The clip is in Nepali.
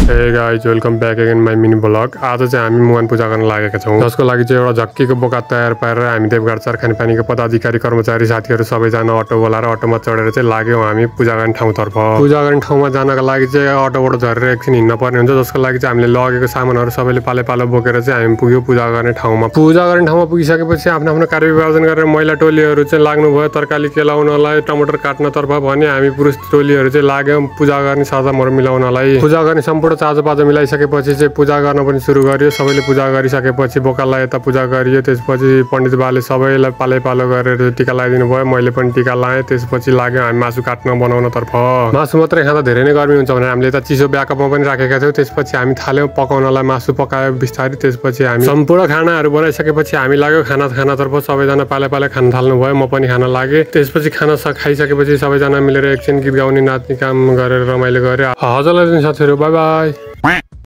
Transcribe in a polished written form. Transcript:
Hey guys welcome back again my mini blog. आज चाहिँ हामी मुहान पूजा गर्न लागेका छौँ, जसको लागि चाहिँ एउटा झक्कीको बोका तयार पारेर हामी देवघाट चार खानेपानीको पदाधिकारी कर्मचारी साथीहरू सबैजना अटो बोलाएर अटोमा चढेर चाहिँ लाग्यौँ हामी पूजा गर्ने ठाउँतर्फ। पूजा गर्ने ठाउँमा जानका लागि चाहिँ अटोबाट झरेर एकछिन हिँड्न पर्ने हुन्छ, जसको लागि चाहिँ हामीले लगेको सामानहरू सबैले पाले पालो बोकेर चाहिँ हामी पुग्यौँ पूजा गर्ने ठाउँमा। पूजा गर्ने ठाउँमा पुगिसकेपछि आफ्नो आफ्नो कार्य विभाजन गरेर महिला टोलीहरू चाहिँ लाग्नुभयो तरकारी केलाउनलाई, टमाटर काट्नतर्फ भने हामी पुरुष टोलीहरू चाहिँ लाग्यौँ पूजा गर्ने साधनहरू मिलाउनलाई। पूजा गर्ने सम्पूर्ण चाजोपाजो मिलाइसकेपछि चाहिँ पूजा गर्न पनि सुरु गरियो। सबैले पूजा गरिसकेपछि बोकालाई यता पूजा गरियो। त्यसपछि पण्डित बाले सबैलाई पाले पालो गरेर टिका लगाइदिनु भयो। मैले पनि टिका लगाएँ। त्यसपछि लाग्यो हामी मासु काट्न बनाउनतर्फ। मासु मात्रै खाँदा धेरै नै गर्मी हुन्छ भनेर हामीले यता चिसो ब्याकअपमा पनि राखेका थियौँ। त्यसपछि हामी थाल्यौँ पकाउनलाई, मासु पकायो बिस्तारै। त्यसपछि हामी सम्पूर्ण खानाहरू बनाइसकेपछि हामी लाग्यो खानातर्फ। सबैजना पाले पाले खान थाल्नु भयो, म पनि खान लागेँ। त्यसपछि खाना खाइसकेपछि सबैजना मिलेर एकछिन गीत गाउने नाच्ने काम गरेर रमाइलो गरे। हजुरलाई साथीहरू बाई बाई।